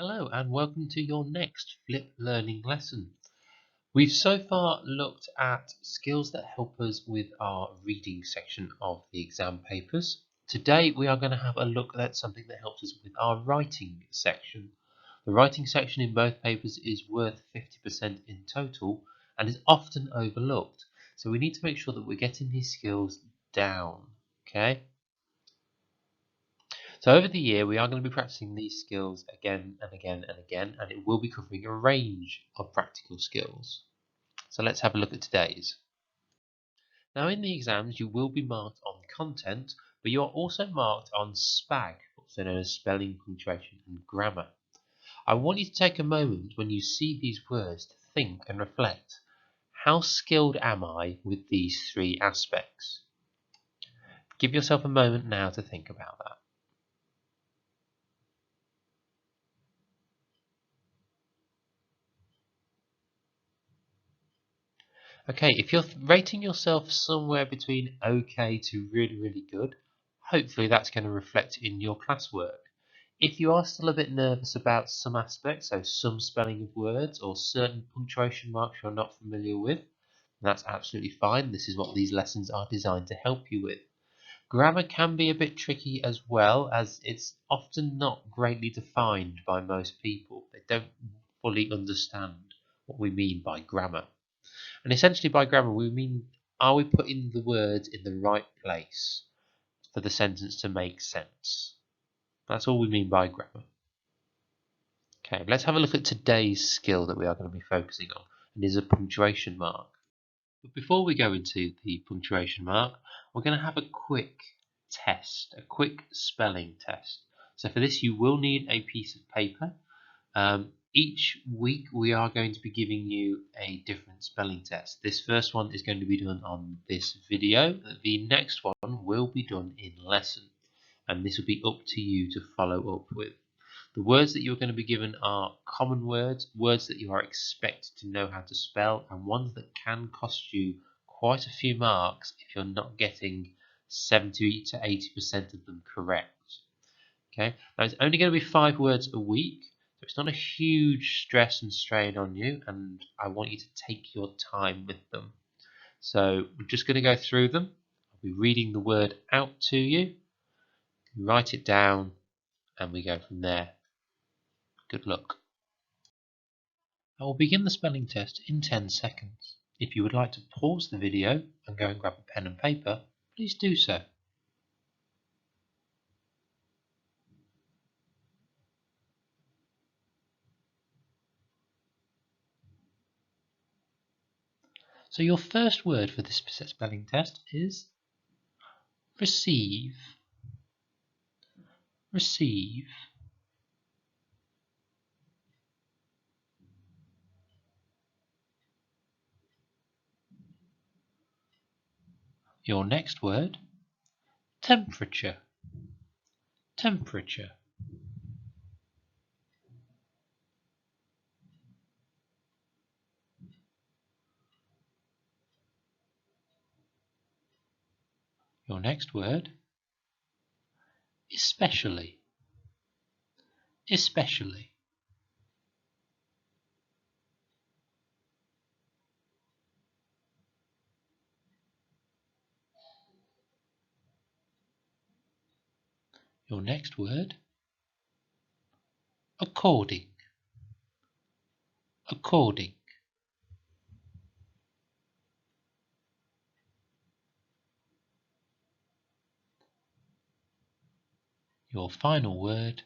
Hello and welcome to your next Flip Learning lesson. We've so far looked at skills that help us with our reading section of the exam papers. Today we are going to have a look at something that helps us with our writing section. The writing section in both papers is worth 50% in total and is often overlooked. So we need to make sure that we're getting these skills down. Okay? So over the year, we are going to be practicing these skills again and again and again, and it will be covering a range of practical skills. So let's have a look at today's. Now in the exams, you will be marked on content, but you are also marked on SPAG, also known as spelling, punctuation and grammar. I want you to take a moment when you see these words to think and reflect. How skilled am I with these three aspects? Give yourself a moment now to think about that. Okay, if you're rating yourself somewhere between okay to really, really good, hopefully that's going to reflect in your classwork. If you are still a bit nervous about some aspects, so some spelling of words or certain punctuation marks you're not familiar with, that's absolutely fine. This is what these lessons are designed to help you with. Grammar can be a bit tricky as well, as it's often not greatly defined by most people. They don't fully understand what we mean by grammar. And essentially by grammar we mean, are we putting the words in the right place for the sentence to make sense? That's all we mean by grammar. Okay, let's have a look at today's skill that we are going to be focusing on, and is a punctuation mark. But before we go into the punctuation mark, we're going to have a quick test, a quick spelling test. So for this you will need a piece of paper. Each week we are going to be giving you a different spelling test. This first one is going to be done on this video. The next one will be done in lesson, and this will be up to you to follow up with. The words that you're going to be given are common words, words that you are expected to know how to spell, and ones that can cost you quite a few marks if you're not getting 70 to 80% of them correct. Okay, now it's only going to be 5 words a week. So it's not a huge stress and strain on you, and I want you to take your time with them. So we're just going to go through them. I'll be reading the word out to you. You write it down, and we go from there. Good luck. I will begin the spelling test in 10 seconds. If you would like to pause the video and go and grab a pen and paper, please do so. So your first word for this spelling test is receive. Receive. Your next word, temperature. Temperature. Your next word, especially. Especially. Your next word, according. According. Your final word,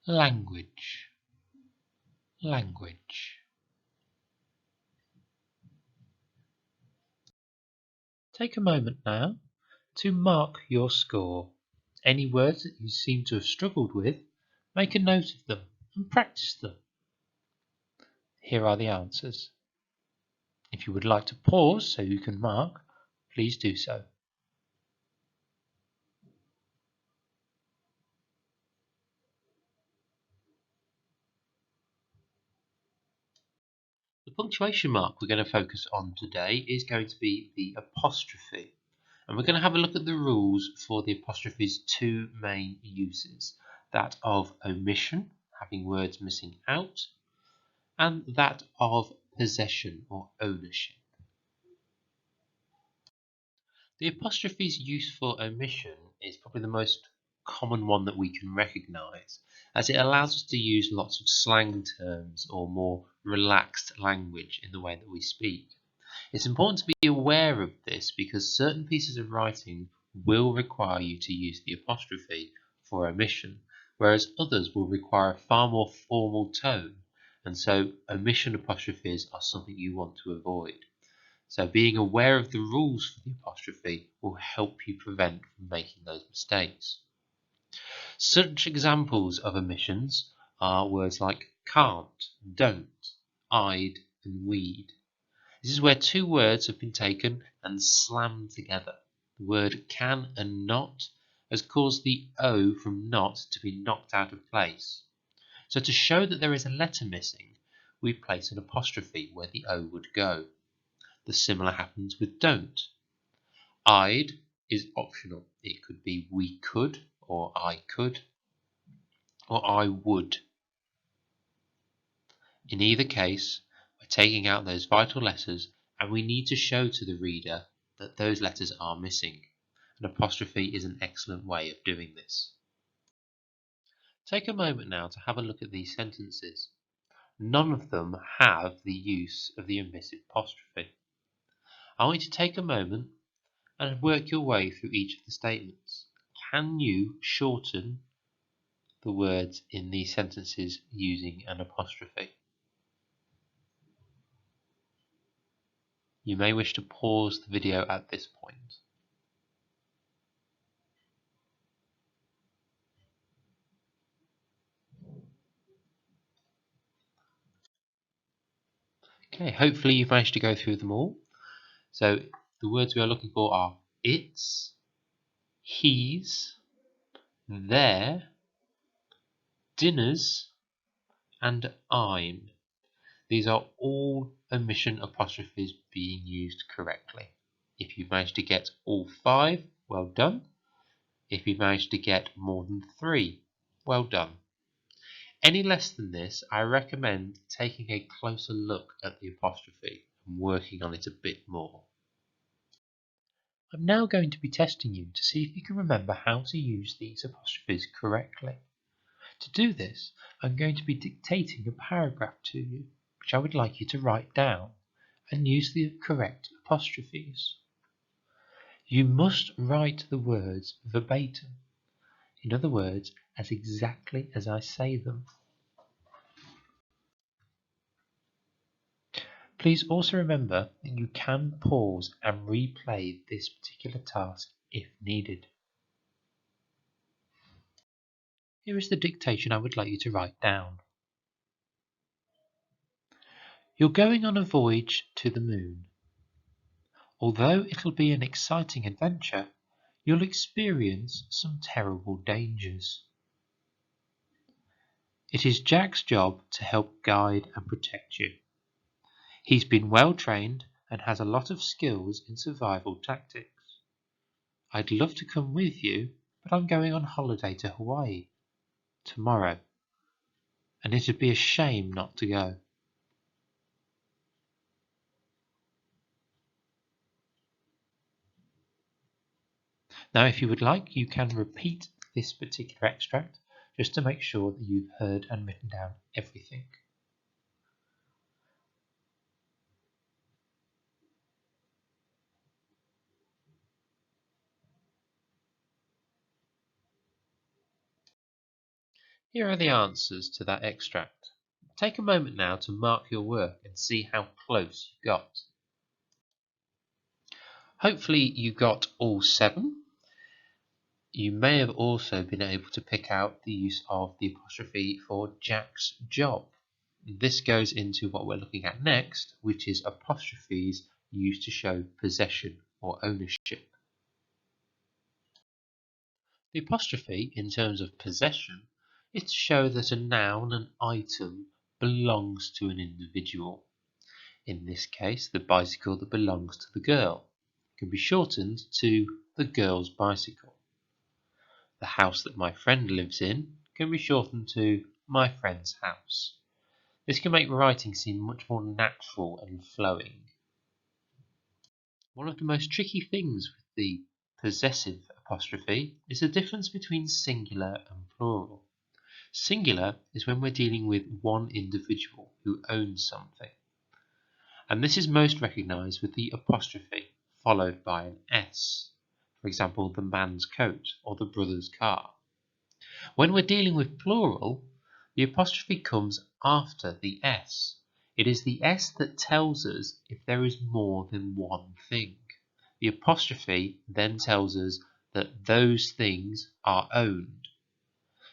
language. Language. Take a moment now to mark your score. Any words that you seem to have struggled with, make a note of them and practice them. Here are the answers. If you would like to pause so you can mark, please do so. The punctuation mark we're going to focus on today is going to be the apostrophe. And we're going to have a look at the rules for the apostrophe's two main uses, that of omission having words missing out, and that of possession or ownership. The apostrophe's use for omission is probably the most common one that we can recognize, as it allows us to use lots of slang terms or more relaxed language in the way that we speak. It's important to be aware of this because certain pieces of writing will require you to use the apostrophe for omission, whereas others will require a far more formal tone, and so omission apostrophes are something you want to avoid. So being aware of the rules for the apostrophe will help you prevent from making those mistakes. Such examples of omissions are words like can't, don't, I'd, and we'd. This is where two words have been taken and slammed together. The word can and not has caused the O from not to be knocked out of place. So to show that there is a letter missing, we place an apostrophe where the O would go. The similar happens with don't. I'd is optional. It could be we could, or I could, or I would. In either case, we're taking out those vital letters, and we need to show to the reader that those letters are missing. An apostrophe is an excellent way of doing this. Take a moment now to have a look at these sentences. None of them have the use of the omissive apostrophe. I want you to take a moment and work your way through each of the statements. Can you shorten the words in these sentences using an apostrophe? You may wish to pause the video at this point. Okay, hopefully you've managed to go through them all. So the words we are looking for are it's, he's, their, dinner's, and I'm. These are all omission apostrophes being used correctly. If you've managed to get all 5, well done. If you've managed to get more than 3, well done. Any less than this, I recommend taking a closer look at the apostrophe and working on it a bit more. I'm now going to be testing you to see if you can remember how to use these apostrophes correctly. To do this, I'm going to be dictating a paragraph to you, which I would like you to write down and use the correct apostrophes. You must write the words verbatim, in other words, as exactly as I say them. Please also remember that you can pause and replay this particular task if needed. Here is the dictation I would like you to write down. You're going on a voyage to the moon. Although it'll be an exciting adventure, you'll experience some terrible dangers. It is Jack's job to help guide and protect you. He's been well trained and has a lot of skills in survival tactics. I'd love to come with you, but I'm going on holiday to Hawaii tomorrow, and it'd be a shame not to go. Now, if you would like, you can repeat this particular extract just to make sure that you've heard and written down everything. Here are the answers to that extract. Take a moment now to mark your work and see how close you got. Hopefully you got all 7. You may have also been able to pick out the use of the apostrophe for Jack's job. This goes into what we're looking at next, which is apostrophes used to show possession or ownership. The apostrophe, in terms of possession, is to show that a noun, an item, belongs to an individual. In this case, the bicycle that belongs to the girl can be shortened to the girl's bicycle. The house that my friend lives in can be shortened to my friend's house. This can make writing seem much more natural and flowing. One of the most tricky things with the possessive apostrophe is the difference between singular and plural. Singular is when we're dealing with one individual who owns something, and this is most recognized with the apostrophe followed by an S. For example, the man's coat or the brother's car. When we're dealing with plural, the apostrophe comes after the S. It is the S that tells us if there is more than one thing. The apostrophe then tells us that those things are owned.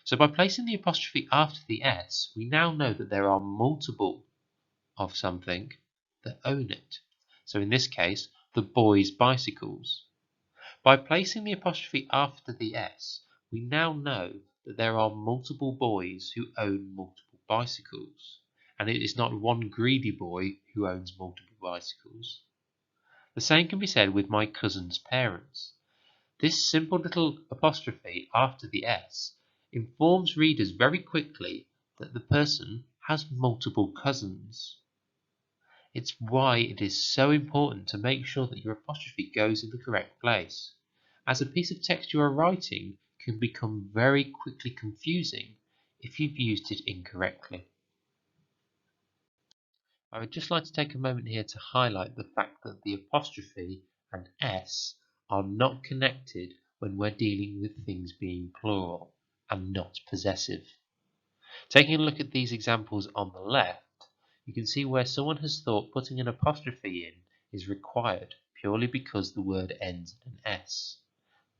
So by placing the apostrophe after the S, we now know that there are multiple of something that own it. So in this case, the boys' bicycles. By placing the apostrophe after the S, we now know that there are multiple boys who own multiple bicycles, and it is not one greedy boy who owns multiple bicycles. The same can be said with my cousin's parents. This simple little apostrophe after the S informs readers very quickly that the person has multiple cousins. It's why it is so important to make sure that your apostrophe goes in the correct place, as a piece of text you are writing can become very quickly confusing if you've used it incorrectly. I would just like to take a moment here to highlight the fact that the apostrophe and S are not connected when we're dealing with things being plural and not possessive. Taking a look at these examples on the left, you can see where someone has thought putting an apostrophe in is required purely because the word ends in an S.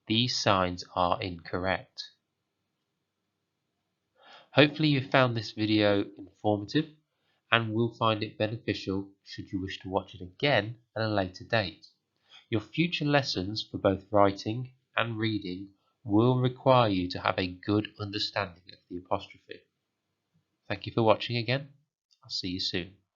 These signs are incorrect. Hopefully you found this video informative and will find it beneficial should you wish to watch it again at a later date. Your future lessons for both writing and reading will require you to have a good understanding of the apostrophe. Thank you for watching again. I'll see you soon.